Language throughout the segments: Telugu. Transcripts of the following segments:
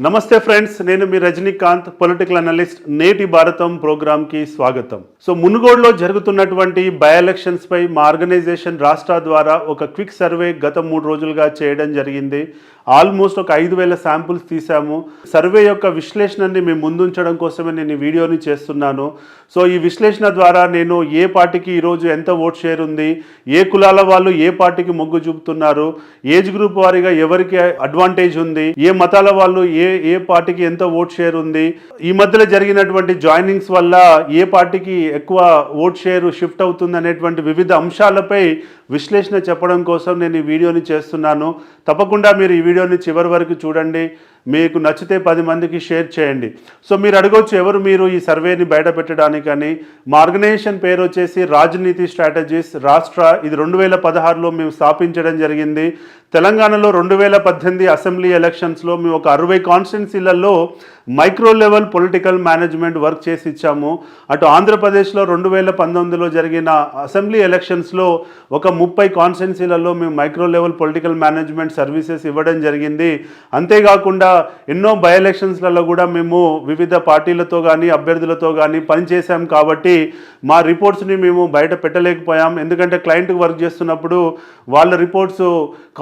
నమస్తే ఫ్రెండ్స్, నేను మీ రజనీకాంత్, పొలిటికల్ అనలిస్ట్. నేటి భారతం ప్రోగ్రామ్కి స్వాగతం. మునుగోడులో జరుగుతున్నటువంటి బై ఎలక్షన్స్ పై మా ఆర్గనైజేషన్ రాష్ట్ర ద్వారా ఒక క్విక్ సర్వే గత 3 రోజులుగా చేయడం జరిగింది. ఆల్మోస్ట్ ఒక 5,000 శాంపుల్స్ తీసాము. సర్వే యొక్క విశ్లేషణని మేము ముందుంచడం కోసమే నేను ఈ వీడియోని చేస్తున్నాను. ఈ విశ్లేషణ ద్వారా నేను ఏ పార్టీకి ఈరోజు ఎంత ఓట్ షేర్ ఉంది, ఏ కులాల వాళ్ళు ఏ పార్టీకి మొగ్గు చూపుతున్నారు, ఏజ్ గ్రూప్ వారీగా ఎవరికి అడ్వాంటేజ్ ఉంది, ఏ మతాల వాళ్ళు ఏ పార్టీకి ఎంత ఓట్ షేర్ ఉంది, ఈ మధ్యలో జరిగినటువంటి జాయినింగ్స్ వల్ల ఏ పార్టీకి ఎక్కువ ఓట్ షేర్ షిఫ్ట్ అవుతుంది అనేటువంటి వివిధ అంశాలపై విశ్లేషణ చెప్పడం కోసం నేను ఈ వీడియోని చేస్తున్నాను. తప్పకుండా మీరు ఈ వీడియోని చివరి వరకు చూడండి. మీకు నచ్చితే 10 మందికి షేర్ చేయండి. మీరు అడగవచ్చు ఎవరు మీరు ఈ సర్వేని బయట పెట్టడానికని. మా ఆర్గనైజేషన్ పేరు వచ్చేసి రాజనీతి స్ట్రాటజీస్ రాష్ట్ర. ఇది 2016లో మేము స్థాపించడం జరిగింది. తెలంగాణలో 2018 అసెంబ్లీ ఎలక్షన్స్లో మేము ఒక 60 కాన్స్టిట్యున్సీలలో micro level political management work చేసి ఇచ్చాము. అటు ఆంధ్రప్రదేశ్లో 2019లో జరిగిన అసెంబ్లీ ఎలక్షన్స్లో ఒక 30 కాన్స్టిట్యున్సీలలో మేము micro level political management services ఇవ్వడం జరిగింది. అంతేకాకుండా ఎన్నో బై ఎలక్షన్స్లలో కూడా మేము వివిధ పార్టీలతో కానీ అభ్యర్థులతో కానీ పనిచేసాం. కాబట్టి మా రిపోర్ట్స్ని మేము బయట పెట్టలేకపోయాం. ఎందుకంటే క్లయింట్కి వర్క్ చేస్తున్నప్పుడు వాళ్ళ రిపోర్ట్స్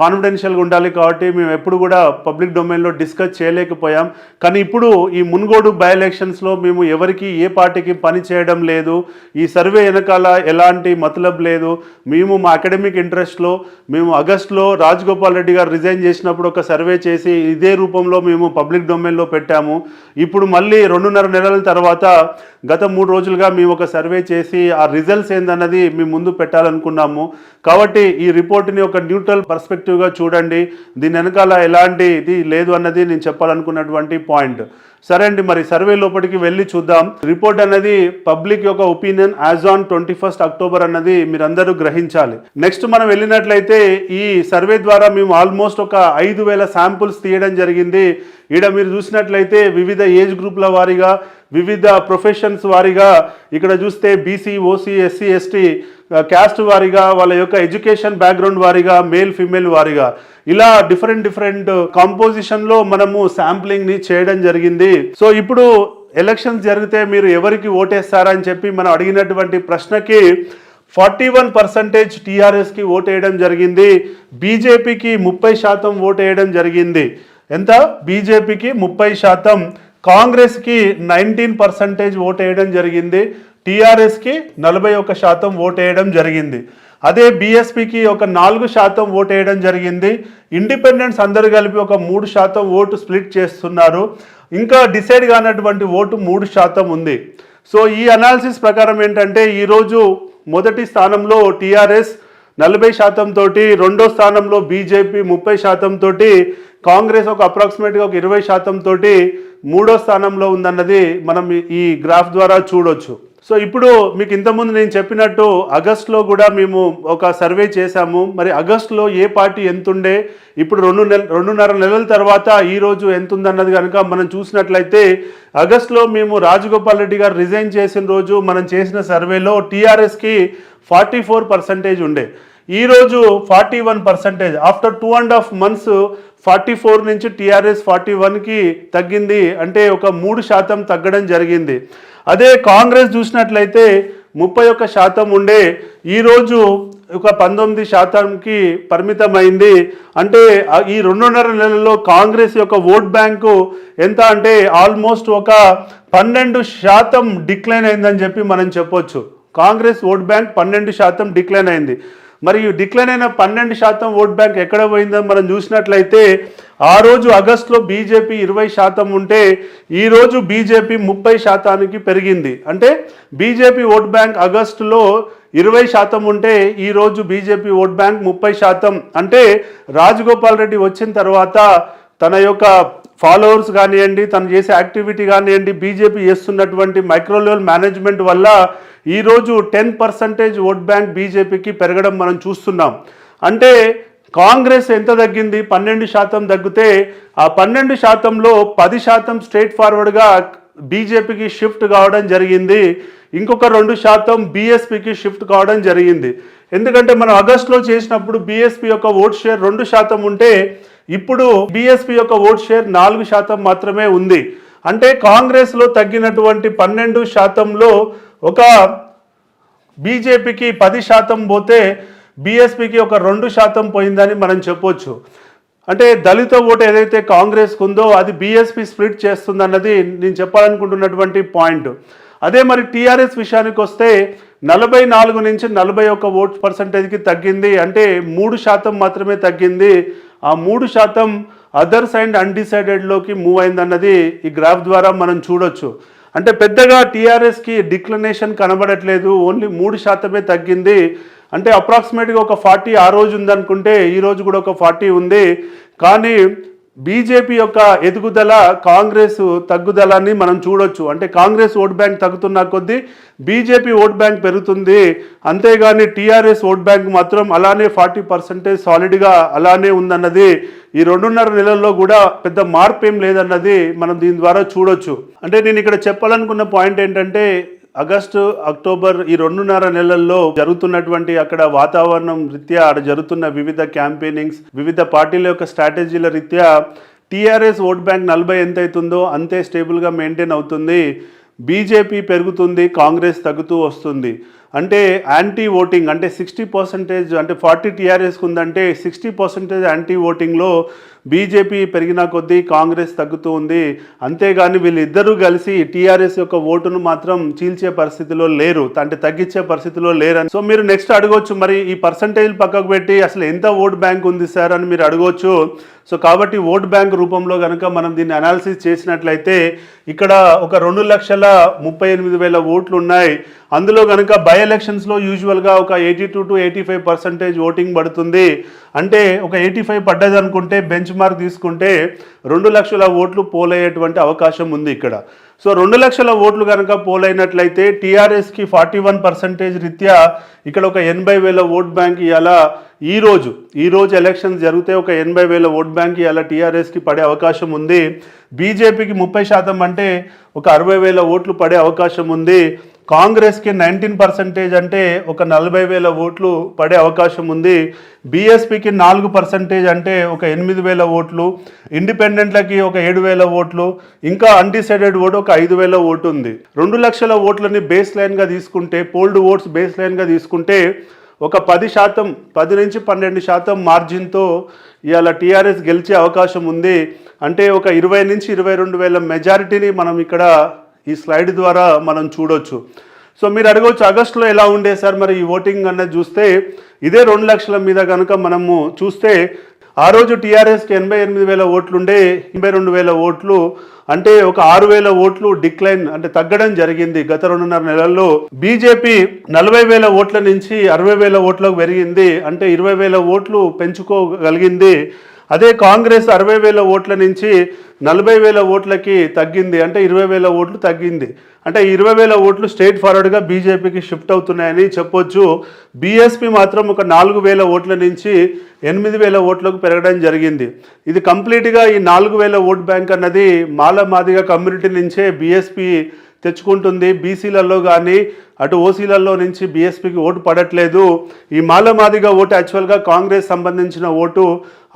కాన్ఫిడెన్షియల్గా ఉండాలి. కాబట్టి మేము ఎప్పుడు కూడా పబ్లిక్ డొమైన్లో డిస్కస్ చేయలేకపోయాం. కానీ ఇప్పుడు ఈ మునుగోడు బై ఎలక్షన్స్లో మేము ఎవరికి ఏ పార్టీకి పని చేయడం లేదు. ఈ సర్వే వెనకాల ఎలాంటి మతలబ్ లేదు. మేము మా అకాడమిక్ ఇంట్రెస్ట్లో మేము ఆగస్టులో రాజగోపాల్ రెడ్డి గారు రిజైన్ చేసినప్పుడు ఒక సర్వే చేసి ఇదే రూపంలో మేము పబ్లిక్ డొమైన్లో పెట్టాము. ఇప్పుడు మళ్ళీ 2.5 నెలల తర్వాత గత 3 రోజులుగా మేము ఒక సర్వే చేసి ఆ రిజల్ట్స్ ఏందన్నది మేము ముందు పెట్టాలనుకున్నాము. కాబట్టి ఈ రిపోర్ట్ని ఒక న్యూట్రల్ పర్స్పెక్టివ్గా చూడండి. దీని వెనకాల ఎలాంటిది లేదు అన్నది నేను చెప్పాలనుకున్నటువంటి పాయింట్. సరే అండి, మరి సర్వే లోపలికి వెళ్ళి చూద్దాం. రిపోర్ట్ అన్నది పబ్లిక్ యొక్క ఒపీనియన్ యాజ్ ఆన్ 21 అక్టోబర్ అన్నది మీరందరూ గ్రహించాలి. నెక్స్ట్ మనం వెళ్ళినట్లయితే ఈ సర్వే ద్వారా మేము ఆల్మోస్ట్ ఒక 5,000 శాంపుల్స్ తీయడం జరిగింది. ఈడ మీరు చూసినట్లయితే వివిధ ఏజ్ గ్రూప్ల వారీగా, వివిధ ప్రొఫెషన్స్ వారీగా, ఇక్కడ చూస్తే BC, OC, SC, ST, caste వారీగా, వాళ్ళ యొక్క ఎడ్యుకేషన్ బ్యాక్గ్రౌండ్ వారీగా, మేల్ ఫీమేల్ వారీగా, ఇలా డిఫరెంట్ కాంపోజిషన్లో మనము శాంప్లింగ్ని చేయడం జరిగింది. ఇప్పుడు ఎలక్షన్స్ జరిగితే మీరు ఎవరికి ఓటేస్తారని చెప్పి మనం అడిగినటువంటి ప్రశ్నకి 41% టీఆర్ఎస్కి ఓటేయడం జరిగింది. బీజేపీకి 30% ఓటేయడం జరిగింది. ఎంత? బీజేపీకి 30%, కాంగ్రెస్కి 19% ఓటేయడం జరిగింది, టీఆర్ఎస్కి 41% ఓటేయడం జరిగింది. అదే బీఎస్పీకి ఒక 4% ఓటేయడం జరిగింది. ఇండిపెండెంట్స్ అందరు కలిపి ఒక 3% ఓటు స్ప్లిట్ చేస్తున్నారు. ఇంకా డిసైడ్ కానటువంటి ఓటు 3% ఉంది. ఈ అనాలిసిస్ ప్రకారం ఏంటంటే ఈరోజు మొదటి స్థానంలో టీఆర్ఎస్ 40% తోటి, రెండో స్థానంలో బీజేపీ 30% తోటి, కాంగ్రెస్ ఒక అప్రాక్సిమేట్గా ఒక 20% తోటి మూడో స్థానంలో ఉందన్నది మనం ఈ గ్రాఫ్ ద్వారా చూడొచ్చు. ఇప్పుడు మీకు ఇంతకుముందు నేను చెప్పినట్టు ఆగస్టులో కూడా మేము ఒక సర్వే చేశాము. మరి ఆగస్టులో ఏ పార్టీ ఎంతుండే, ఇప్పుడు 2.5 నెలల తర్వాత ఈరోజు ఎంత ఉందన్నది కనుక మనం చూసినట్లయితే ఆగస్టులో మేము రాజగోపాల్ రెడ్డి గారు రిజైన్ చేసిన రోజు మనం చేసిన సర్వేలో టీఆర్ఎస్కి 44% ఉండే. ఈరోజు 41%. ఆఫ్టర్ 2.5 months 44 నుంచి టీఆర్ఎస్ 41కి తగ్గింది. అంటే ఒక 3% తగ్గడం జరిగింది. అదే కాంగ్రెస్ చూసినట్లయితే 31% ఉండే, ఈరోజు ఒక 19%కి పరిమితమైంది. అంటే ఈ 2.5 నెలల్లో కాంగ్రెస్ యొక్క ఓట్ బ్యాంకు ఎంత అంటే ఆల్మోస్ట్ ఒక 12% డిక్లైన్ అయిందని చెప్పి మనం చెప్పొచ్చు. కాంగ్రెస్ ఓట్ బ్యాంక్ 12% డిక్లైన్ అయింది. మరి డిక్లైన్ అయిన 12% ఓట్ బ్యాంక్ ఎక్కడ పోయిందని మనం చూసినట్లయితే ఆ రోజు ఆగస్టులో బీజేపీ 20% ఉంటే ఈరోజు బీజేపీ 30%కి పెరిగింది. అంటే బీజేపీ ఓట్ బ్యాంక్ ఆగస్టులో 20% ఉంటే ఈరోజు బీజేపీ ఓట్ బ్యాంక్ 30%. అంటే రాజగోపాల్ రెడ్డి వచ్చిన తర్వాత తన యొక్క ఫాలోవర్స్ కానివ్వండి, తను చేసే యాక్టివిటీ కానివ్వండి, బీజేపీ చేస్తున్నటువంటి మైక్రో లెవెల్ మేనేజ్మెంట్ వల్ల ఈరోజు 10% ఓట్ బ్యాంక్ బీజేపీకి పెరగడం మనం చూస్తున్నాం. అంటే కాంగ్రెస్ ఎంత తగ్గింది? 12% తగ్గితే ఆ 12%లో 10% స్ట్రైట్ ఫార్వర్డ్గా బీజేపీకి షిఫ్ట్ కావడం జరిగింది. ఇంకొక 2% బీఎస్పీకి షిఫ్ట్ కావడం జరిగింది. ఎందుకంటే మనం ఆగస్టులో చేసినప్పుడు బీఎస్పీ యొక్క ఓట్ షేర్ 2% ఉంటే ఇప్పుడు బీఎస్పీ యొక్క ఓట్ షేర్ 4% మాత్రమే ఉంది. అంటే కాంగ్రెస్లో తగ్గినటువంటి 12%లో ఒక బీజేపీకి 10% పోతే బీఎస్పీకి ఒక 2% పోయిందని మనం చెప్పొచ్చు. అంటే దళిత ఓటు ఏదైతే కాంగ్రెస్కు ఉందో అది బీఎస్పీ స్ప్లిట్ చేస్తుందన్నది నేను చెప్పాలనుకుంటున్నటువంటి పాయింట్. అదే మరి టీఆర్ఎస్ విషయానికి వస్తే 44 నుంచి 41 ఓట్ పర్సంటేజ్కి తగ్గింది. అంటే 3% మాత్రమే తగ్గింది. ఆ 3% అదర్స్ అండ్ అన్డిసైడెడ్లోకి మూవ్ అయిందన్నది ఈ గ్రాఫ్ ద్వారా మనం చూడొచ్చు. అంటే పెద్దగా టీఆర్ఎస్కి డిక్లనేషన్ కనబడట్లేదు, ఓన్లీ 3% తగ్గింది. అంటే అప్రాక్సిమేట్గా ఒక 40 ఆ రోజు ఉందనుకుంటే ఈ రోజు కూడా ఒక 40 ఉంది. కానీ బీజేపీ యొక్క ఎదుగుదల కాంగ్రెస్ తగ్గుదలని మనం చూడొచ్చు. అంటే కాంగ్రెస్ ఓట్ బ్యాంక్ తగ్గుతున్న కొద్దీ బీజేపీ ఓట్ బ్యాంక్ పెరుగుతుంది. అంతేగాని టీఆర్ఎస్ ఓట్ బ్యాంక్ మాత్రం అలానే 40% సాలిడ్గా అలానే ఉందన్నది ఈ 2.5 నెలల్లో కూడా పెద్ద మార్పు ఏం లేదన్నది మనం దీని ద్వారా చూడొచ్చు. అంటే నేను ఇక్కడ చెప్పాలనుకున్న పాయింట్ ఏంటంటే ఆగస్టు అక్టోబర్ ఈ 2.5 నెలల్లో జరుగుతున్నటువంటి అక్కడ వాతావరణం రీత్యా అక్కడ జరుగుతున్న వివిధ క్యాంపెయినింగ్స్, వివిధ పార్టీల యొక్క స్ట్రాటజీల రీత్యా టీఆర్ఎస్ ఓట్ బ్యాంక్ 40 ఎంత అవుతుందో అంతే స్టేబుల్గా మెయింటైన్ అవుతుంది. బీజేపీ పెరుగుతుంది, కాంగ్రెస్ తగ్గుతూ వస్తుంది. అంటే యాంటీ ఓటింగ్ అంటే 60% అంటే 40 టీఆర్ఎస్కి ఉందంటే 60% యాంటీ ఓటింగ్లో బీజేపీ పెరిగిన కొద్దీ కాంగ్రెస్ తగ్గుతూ ఉంది. అంతేగాని వీళ్ళిద్దరూ కలిసి టీఆర్ఎస్ యొక్క ఓటును మాత్రం చీల్చే పరిస్థితిలో లేరు, అంటే తగ్గించే పరిస్థితిలో లేరని. సో మీరు నెక్స్ట్ అడగొచ్చు, మరి ఈ పర్సంటేజ్ పక్కకు పెట్టి అసలు ఎంత ఓట్ బ్యాంక్ ఉంది సార్ అని మీరు అడగొచ్చు. సో కాబట్టి ఓట్ బ్యాంక్ రూపంలో కనుక మనం దీన్ని అనాలిసిస్ చేసినట్లయితే ఇక్కడ ఒక 2,38,000 ఓట్లు ఉన్నాయి. అందులో కనుక బై ఎలక్షన్స్లో యూజువల్గా ఒక 82 to 85% ఓటింగ్ పడుతుంది. అంటే ఒక 85 పడ్డది అనుకుంటే బెంచ్ మార్క్ తీసుకుంటే 2 లక్షల ఓట్లు పోలయ్యేటువంటి అవకాశం ఉంది ఇక్కడ. సో 2 లక్షల ఓట్లు కనుక పోలైనట్లయితే టీఆర్ఎస్కి 41% రీత్యా ఇక్కడ ఒక 80,000 ఓట్ బ్యాంక్ ఇవాళ ఈరోజు ఎలక్షన్స్ జరిగితే ఒక 80,000 ఓట్ బ్యాంక్ ఇవాళ టీఆర్ఎస్కి పడే అవకాశం ఉంది. బీజేపీకి 30% అంటే ఒక 60,000 ఓట్లు పడే అవకాశం ఉంది. కాంగ్రెస్కి 19% అంటే ఒక 40,000 ఓట్లు పడే అవకాశం ఉంది. బీఎస్పీకి 4% అంటే ఒక 8,000 ఓట్లు, ఇండిపెండెంట్లకి ఒక 7,000 ఓట్లు, ఇంకా అన్డిసైడెడ్ ఓటు ఒక 5,000 ఓటు ఉంది. 2 లక్షల ఓట్లని బేస్ లైన్గా తీసుకుంటే, పోల్డ్ ఓట్స్ బేస్ లైన్గా తీసుకుంటే ఒక 10% నుంచి 12% మార్జిన్తో ఇవాళ టీఆర్ఎస్ గెలిచే అవకాశం ఉంది. అంటే ఒక 20 నుంచి 22,000 మెజారిటీని మనం ఇక్కడ ఈ స్లైడ్ ద్వారా మనం చూడొచ్చు. సో మీరు అడగవచ్చు ఆగస్టులో ఎలా ఉండే సార్ మరి ఈ ఓటింగ్ అన్నది చూస్తే ఇదే 2 లక్షల మీద కనుక మనము చూస్తే ఆ రోజు టీఆర్ఎస్కి 88,000 ఓట్లుండే 82,000 ఓట్లు, అంటే ఒక 6,000 ఓట్లు డిక్లైన్ అంటే తగ్గడం జరిగింది గత 2.5 నెలల్లో. బీజేపీ 40,000 ఓట్ల నుంచి 60,000 ఓట్లకు పెరిగింది, అంటే 20,000 ఓట్లు పెంచుకోగలిగింది. అదే కాంగ్రెస్ 60,000 ఓట్ల నుంచి 40,000 ఓట్లకి తగ్గింది, అంటే 20,000 ఓట్లు తగ్గింది. అంటే 20,000 ఓట్లు స్ట్రేట్ ఫార్వర్డ్గా బీజేపీకి షిఫ్ట్ అవుతున్నాయని చెప్పొచ్చు. బీఎస్పీ మాత్రం ఒక 4,000 ఓట్ల నుంచి 8,000 ఓట్లకు పెరగడం జరిగింది. ఇది కంప్లీట్గా ఈ 4,000 ఓట్ బ్యాంక్ అన్నది మాలమాదిగ కమ్యూనిటీ నుంచే బీఎస్పీ తెచ్చుకుంటుంది. బీసీలలో కానీ అటు ఓసీలలో నుంచి బీఎస్పీకి ఓటు పడట్లేదు. ఈ మాలమాదిగ ఓటు యాక్చువల్గా కాంగ్రెస్ సంబంధించిన ఓటు,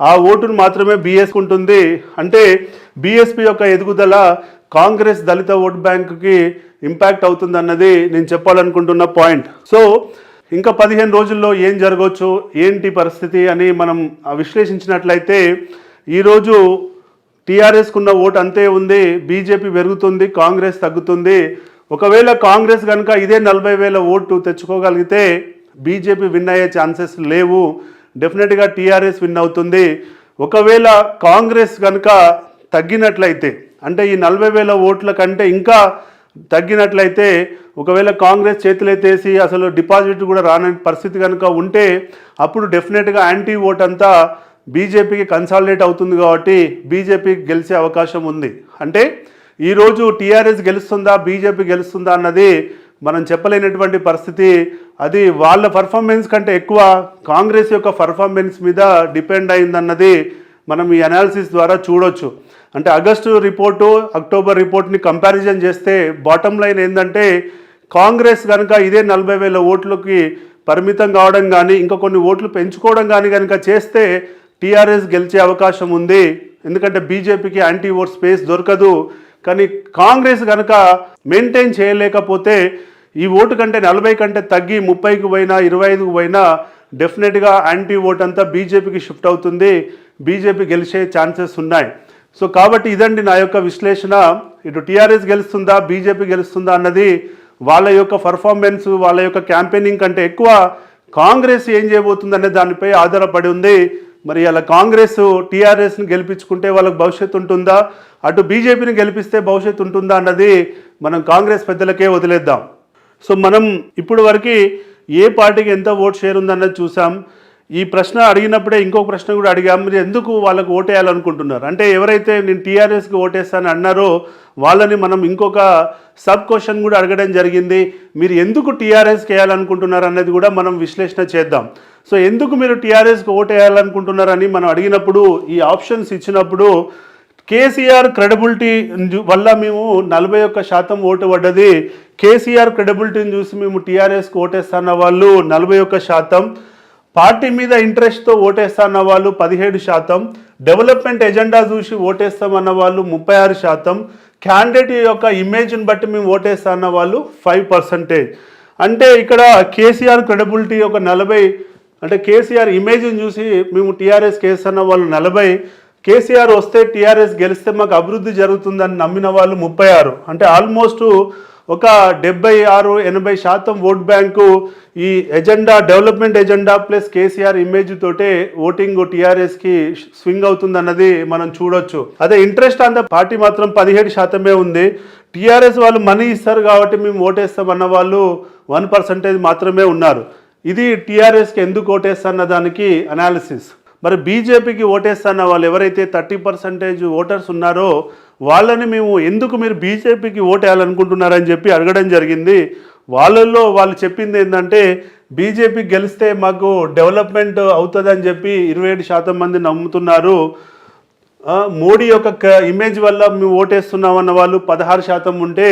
ఆ ఓటును మాత్రమే బీఎస్పీ ఉంటుంది. అంటే బీఎస్పీ యొక్క ఎదుగుదల కాంగ్రెస్ దళిత ఓట్ బ్యాంకుకి ఇంపాక్ట్ అవుతుందన్నది నేను చెప్పాలనుకుంటున్న పాయింట్. సో ఇంకా 15 రోజుల్లో ఏం జరగవచ్చు, ఏంటి పరిస్థితి అని మనం విశ్లేషించినట్లయితే ఈరోజు టీఆర్ఎస్కు ఉన్న ఓటు అంతే ఉంది, బీజేపీ పెరుగుతుంది, కాంగ్రెస్ తగ్గుతుంది. ఒకవేళ కాంగ్రెస్ కనుక ఇదే 40,000 ఓటు తెచ్చుకోగలిగితే బీజేపీ విన్ అయ్యే ఛాన్సెస్ లేవు, డెఫినెట్గా టీఆర్ఎస్ విన్ అవుతుంది. ఒకవేళ కాంగ్రెస్ కనుక తగ్గినట్లయితే, అంటే ఈ 40,000 ఓట్ల కంటే ఇంకా తగ్గినట్లయితే, ఒకవేళ కాంగ్రెస్ చేతులెత్తేసి అసలు డిపాజిట్ కూడా రాని పరిస్థితి కనుక ఉంటే అప్పుడు డెఫినెట్గా యాంటీ ఓట్ అంతా బీజేపీకి కన్సాలిడేట్ అవుతుంది. కాబట్టి బీజేపీకి గెలిచే అవకాశం ఉంది. అంటే ఈరోజు టీఆర్ఎస్ గెలుస్తుందా బీజేపీ గెలుస్తుందా అన్నది మనం చెప్పలేనటువంటి పరిస్థితి. అది వాళ్ళ పర్ఫార్మెన్స్ కంటే ఎక్కువ కాంగ్రెస్ యొక్క పర్ఫార్మెన్స్ మీద డిపెండ్ అయిందన్నది మనం ఈ అనాలిసిస్ ద్వారా చూడొచ్చు. అంటే ఆగస్టు రిపోర్టు అక్టోబర్ రిపోర్ట్ని కంపారిజన్ చేస్తే బాటమ్ లైన్ ఏంటంటే కాంగ్రెస్ కనుక ఇదే 40,000 ఓట్లకి పరిమితం కావడం కానీ ఇంకా కొన్ని ఓట్లు పెంచుకోవడం కానీ కనుక చేస్తే టీఆర్ఎస్ గెలిచే అవకాశం ఉంది, ఎందుకంటే బీజేపీకి యాంటీ ఓట్ స్పేస్ దొరకదు. కానీ కాంగ్రెస్ కనుక మెయింటైన్ చేయలేకపోతే ఈ ఓటు కంటే 40 కంటే తగ్గి 30కి పోయినా 25కి పోయినా డెఫినెట్గా యాంటీ ఓట్ అంతా బీజేపీకి షిఫ్ట్ అవుతుంది, బీజేపీ గెలిచే ఛాన్సెస్ ఉన్నాయి. సో కాబట్టి ఇదండి నా యొక్క విశ్లేషణ. ఇటు టీఆర్ఎస్ గెలుస్తుందా బీజేపీ గెలుస్తుందా అన్నది వాళ్ళ యొక్క పర్ఫార్మెన్స్, వాళ్ళ యొక్క క్యాంపెయినింగ్ కంటే ఎక్కువ కాంగ్రెస్ ఏం చేయబోతుంది అనే దానిపై ఆధారపడి ఉంది. మరి అలా కాంగ్రెస్ టీఆర్ఎస్ని గెలిపించుకుంటే వాళ్ళకి భవిష్యత్తు ఉంటుందా, అటు బీజేపీని గెలిపిస్తే భవిష్యత్తు ఉంటుందా అన్నది మనం కాంగ్రెస్ పెద్దలకే వదిలేద్దాం. సో మనం ఇప్పుడు వరకు ఏ పార్టీకి ఎంత ఓట్ షేర్ ఉందన్నది చూసాం. ఈ ప్రశ్న అడిగినప్పుడే ఇంకొక ప్రశ్న కూడా అడిగాం, మీరు ఎందుకు వాళ్ళకు ఓటేయాలనుకుంటున్నారు అంటే ఎవరైతే నేను టీఆర్ఎస్కి ఓటేస్తాను అన్నారో వాళ్ళని మనం ఇంకొక సబ్ క్వశ్చన్ కూడా అడగడం జరిగింది, మీరు ఎందుకు టీఆర్ఎస్కి వేయాలనుకుంటున్నారు అన్నది కూడా మనం విశ్లేషణ చేద్దాం. సో ఎందుకు మీరు టీఆర్ఎస్కి ఓటేయాలనుకుంటున్నారని మనం అడిగినప్పుడు ఈ ఆప్షన్స్ ఇచ్చినప్పుడు కేసీఆర్ క్రెడిబిలిటీ వల్ల మేము 41% ఓటు పడ్డది, కేసీఆర్ క్రెడిబిలిటీని చూసి మేము టీఆర్ఎస్కి ఓటేస్తున్న వాళ్ళు 41%, పార్టీ మీద ఇంట్రెస్ట్తో ఓటేస్తున్న వాళ్ళు 17%, డెవలప్మెంట్ ఎజెండా చూసి ఓటేస్తామన్న వాళ్ళు 36%, క్యాండిడేట్ యొక్క ఇమేజ్ని బట్టి మేము ఓటేస్తున్న వాళ్ళు 5%. అంటే ఇక్కడ కేసీఆర్ క్రెడిబిలిటీ ఒక 40, అంటే కేసీఆర్ ఇమేజ్ని చూసి మేము టీఆర్ఎస్కి వేస్తున్న వాళ్ళు 40, కేసీఆర్ వస్తే టీఆర్ఎస్ గెలిస్తే మాకు అభివృద్ధి జరుగుతుందని నమ్మిన వాళ్ళు 36. అంటే ఆల్మోస్ట్ ఒక 76-80% ఓట్ బ్యాంకు ఈ agenda, development agenda plus KCR image తోటే ఓటింగ్ టీఆర్ఎస్కి స్వింగ్ అవుతుందన్నది మనం చూడొచ్చు. అదే ఇంట్రెస్ట్ అంత పార్టీ మాత్రం 17% ఉంది. టీఆర్ఎస్ వాళ్ళు మనీ ఇస్తారు కాబట్టి మేము ఓటేస్తామన్న వాళ్ళు 1% మాత్రమే ఉన్నారు. ఇది టీఆర్ఎస్కి ఎందుకు ఓటేస్తారన్న దానికి అనాలిసిస్. మరి బీజేపీకి ఓటేస్తున్న వాళ్ళు ఎవరైతే 30% ఓటర్స్ ఉన్నారో వాళ్ళని మేము ఎందుకు మీరు బీజేపీకి ఓటేయాలనుకుంటున్నారని చెప్పి అడగడం జరిగింది. వాళ్ళల్లో వాళ్ళు చెప్పింది ఏంటంటే బీజేపీ గెలిస్తే మాకు డెవలప్మెంట్ అవుతుందని చెప్పి 27% మంది నమ్ముతున్నారు, మోడీ యొక్క ఇమేజ్ వల్ల మేము ఓటేస్తున్నామన్న వాళ్ళు 16% ఉంటే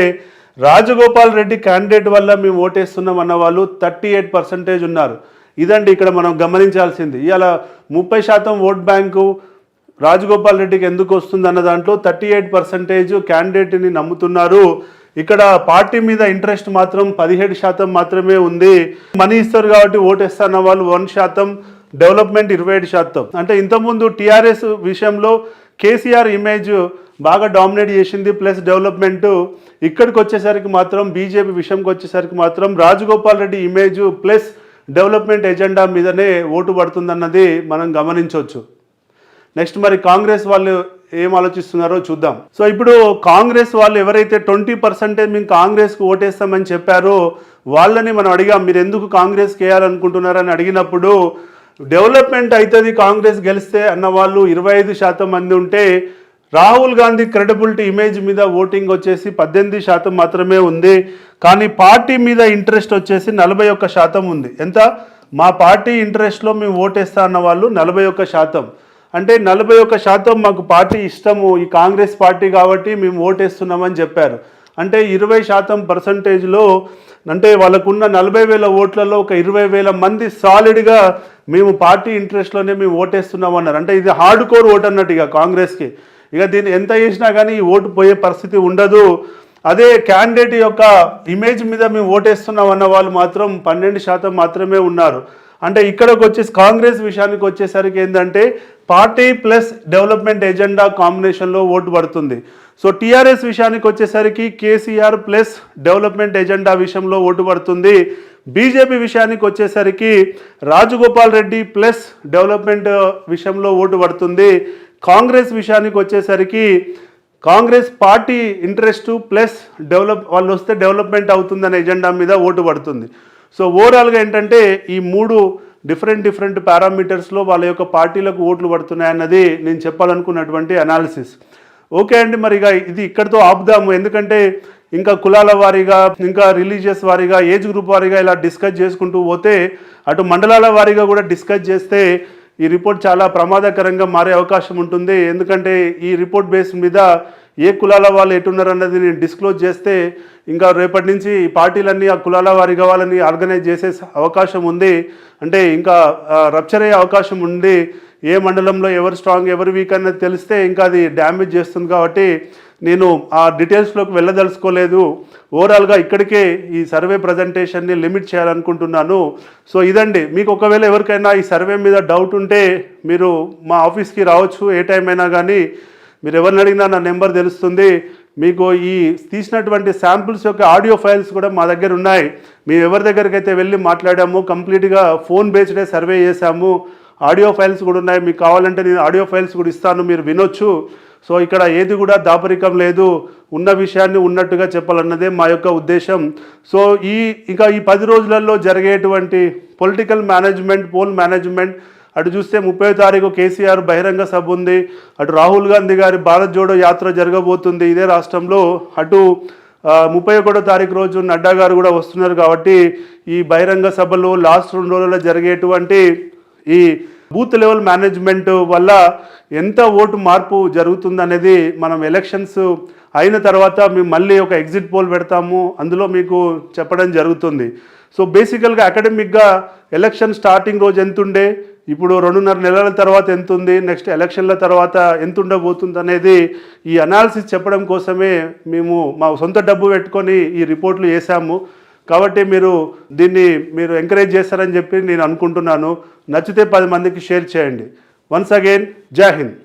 రాజగోపాల్ రెడ్డి క్యాండిడేట్ వల్ల మేము ఓటేస్తున్నాం అన్న వాళ్ళు 38% ఉన్నారు. ఇదండి ఇక్కడ మనం గమనించాల్సింది. ఇవాళ 30% ఓట్ బ్యాంకు రాజగోపాల్ రెడ్డికి ఎందుకు వస్తుంది అన్న దాంట్లో 38% క్యాండిడేట్ని నమ్ముతున్నారు. ఇక్కడ పార్టీ మీద ఇంట్రెస్ట్ మాత్రం 17% మాత్రమే ఉంది. మనీ ఇస్తారు కాబట్టి ఓటేస్తున్న వాళ్ళు 1%, డెవలప్మెంట్ 27%. అంటే ఇంతకుముందు టీఆర్ఎస్ విషయంలో కేసీఆర్ ఇమేజ్ బాగా డామినేట్ చేసింది ప్లస్ డెవలప్మెంట్, ఇక్కడికి వచ్చేసరికి మాత్రం బీజేపీ విషయంకి వచ్చేసరికి మాత్రం Rajagopal Reddy image plus development agenda మీదనే ఓటు పడుతుందన్నది మనం గమనించవచ్చు. నెక్స్ట్ మరి కాంగ్రెస్ వాళ్ళు ఏం ఆలోచిస్తున్నారో చూద్దాం. సో ఇప్పుడు కాంగ్రెస్ వాళ్ళు ఎవరైతే 20% మేము కాంగ్రెస్కి ఓటేస్తామని చెప్పారో వాళ్ళని మనం అడిగాం, మీరు ఎందుకు కాంగ్రెస్కి వేయాలనుకుంటున్నారని అడిగినప్పుడు డెవలప్మెంట్ అవుతుంది కాంగ్రెస్ గెలిస్తే అన్న వాళ్ళు 25% మంది ఉంటే రాహుల్ గాంధీ క్రెడిబిలిటీ ఇమేజ్ మీద ఓటింగ్ వచ్చేసి 18% మాత్రమే ఉంది. కానీ పార్టీ మీద ఇంట్రెస్ట్ వచ్చేసి 41% ఉంది. ఎంత? మా పార్టీ ఇంట్రెస్ట్లో మేము ఓటేస్తా అన్న వాళ్ళు 41%. అంటే 41% మాకు పార్టీ ఇష్టము, ఈ కాంగ్రెస్ పార్టీ కాబట్టి మేము ఓటేస్తున్నామని చెప్పారు. అంటే 20% అంటే వాళ్ళకున్న 40,000 ఓట్లలో ఒక 20,000 మంది సాలిడ్గా మేము పార్టీ ఇంట్రెస్ట్లోనే మేము ఓటేస్తున్నాం అన్నారు. అంటే ఇది హార్డ్ కోర్ ఓట్ అన్నట్టు ఇక కాంగ్రెస్కి. ఇక దీన్ని ఎంత చేసినా కానీ ఈ ఓటు పోయే పరిస్థితి ఉండదు. అదే క్యాండిడేట్ యొక్క ఇమేజ్ మీద మేము ఓటేస్తున్నాం అన్న వాళ్ళు మాత్రం 12% మాత్రమే ఉన్నారు. అంటే ఇక్కడికి వచ్చేసి కాంగ్రెస్ విషయానికి వచ్చేసరికి ఏంటంటే పార్టీ ప్లస్ డెవలప్మెంట్ ఎజెండా కాంబినేషన్లో ఓటు పడుతుంది. సో టీఆర్ఎస్ విషయానికి వచ్చేసరికి కేసీఆర్ ప్లస్ డెవలప్మెంట్ ఎజెండా విషయంలో ఓటు పడుతుంది. బీజేపీ విషయానికి వచ్చేసరికి రాజగోపాల్ రెడ్డి ప్లస్ డెవలప్మెంట్ విషయంలో ఓటు పడుతుంది. కాంగ్రెస్ విషయానికి వచ్చేసరికి కాంగ్రెస్ పార్టీ ఇంట్రెస్ట్ ప్లస్ వాళ్ళు వస్తే డెవలప్మెంట్ అవుతుందనే ఎజెండా మీద ఓటు పడుతుంది. సో ఓవరాల్గా ఏంటంటే ఈ 3 డిఫరెంట్ పారామీటర్స్లో వాళ్ళ యొక్క పార్టీలకు ఓట్లు పడుతున్నాయన్నది నేను చెప్పాలనుకున్నటువంటి అనాలిసిస్. ఓకే అండి, మరి ఇక ఇది ఇక్కడితో ఆపుదాము. ఎందుకంటే ఇంకా కులాల వారీగా, ఇంకా రిలీజియస్ వారీగా, ఏజ్ గ్రూప్ వారీగా ఇలా డిస్కస్ చేసుకుంటూ పోతే అటు మండలాల వారీగా కూడా డిస్కస్ చేస్తే ఈ రిపోర్ట్ చాలా ప్రమాదకరంగా మారే అవకాశం ఉంటుంది. ఎందుకంటే ఈ రిపోర్ట్ బేస్ మీద ఏ కులాల వాళ్ళు ఎటున్నారన్నది నేను డిస్క్లోజ్ చేస్తే ఇంకా రేపటి నుంచి ఈ పార్టీలన్నీ ఆ కులాల వారీగా వాళ్ళని ఆర్గనైజ్ చేసే అవకాశం ఉంది. అంటే ఇంకా రప్చర్ అయ్యే అవకాశం ఉంది. ఏ మండలంలో ఎవరు స్ట్రాంగ్ ఎవరు వీక్ అన్నది తెలిస్తే ఇంకా అది డ్యామేజ్ చేస్తుంది. కాబట్టి నేను ఆ డీటెయిల్స్లోకి వెళ్ళదలుచుకోలేదు. ఓవరాల్గా ఇక్కడికే ఈ సర్వే ప్రజెంటేషన్ని లిమిట్ చేయాలనుకుంటున్నాను. సో ఇదండి, మీకు ఒకవేళ ఎవరికైనా ఈ సర్వే మీద డౌట్ ఉంటే మీరు మా ఆఫీస్కి రావచ్చు ఏ టైం అయినా. కానీ మీరు ఎవరిని అడిగినా నా నెంబర్ తెలుస్తుంది. మీకు ఈ తీసినటువంటి శాంపిల్స్ యొక్క ఆడియో ఫైల్స్ కూడా మా దగ్గర ఉన్నాయి. మేము ఎవరి దగ్గరికి అయితే వెళ్ళి మాట్లాడాము, కంప్లీట్గా ఫోన్ బేస్డే సర్వే చేశాము. ఆడియో ఫైల్స్ కూడా ఉన్నాయి. మీకు కావాలంటే నేను ఆడియో ఫైల్స్ కూడా ఇస్తాను, మీరు వినొచ్చు. సో ఇక్కడ ఏది కూడా దాపరికం లేదు, ఉన్న విషయాన్ని ఉన్నట్టుగా చెప్పాలన్నదే మా యొక్క ఉద్దేశం. సో ఇంకా ఈ 10 రోజులలో జరిగేటువంటి పొలిటికల్ మేనేజ్మెంట్, పోల్ మేనేజ్మెంట్, అటు చూస్తే 30వ తారీఖు కేసీఆర్ బహిరంగ సభ ఉంది, అటు రాహుల్ గాంధీ గారి భారత్ జోడో యాత్ర జరగబోతుంది ఇదే రాష్ట్రంలో, అటు 31వ తారీఖు రోజు నడ్డా గారు కూడా వస్తున్నారు. కాబట్టి ఈ బహిరంగ సభలు లాస్ట్ 2 రోజుల్లో జరిగేటువంటి ఈ బూత్ లెవెల్ మేనేజ్మెంట్ వల్ల ఎంత ఓటు మార్పు జరుగుతుందనేది మనం ఎలక్షన్స్ అయిన తర్వాత మేము మళ్ళీ ఒక ఎగ్జిట్ పోల్ పెడతాము, అందులో మీకు చెప్పడం జరుగుతుంది. సో బేసికల్గా అకాడమిక్గా ఎలక్షన్ స్టార్టింగ్ రోజు ఎంతుండే, ఇప్పుడు 2.5 నెలల తర్వాత ఎంత ఉంది, నెక్స్ట్ ఎలక్షన్ల తర్వాత ఎంత ఉండబోతుంది అనేది ఈ అనాలిసిస్ చెప్పడం కోసమే మేము మా సొంత డబ్బు పెట్టుకొని ఈ రిపోర్ట్లు వేసాము. కాబట్టి దీన్ని మీరు ఎంకరేజ్ చేస్తారని చెప్పి నేను అనుకుంటున్నాను. నచ్చితే 10 మందికి షేర్ చేయండి. వన్స్ అగైన్ జై హింద్.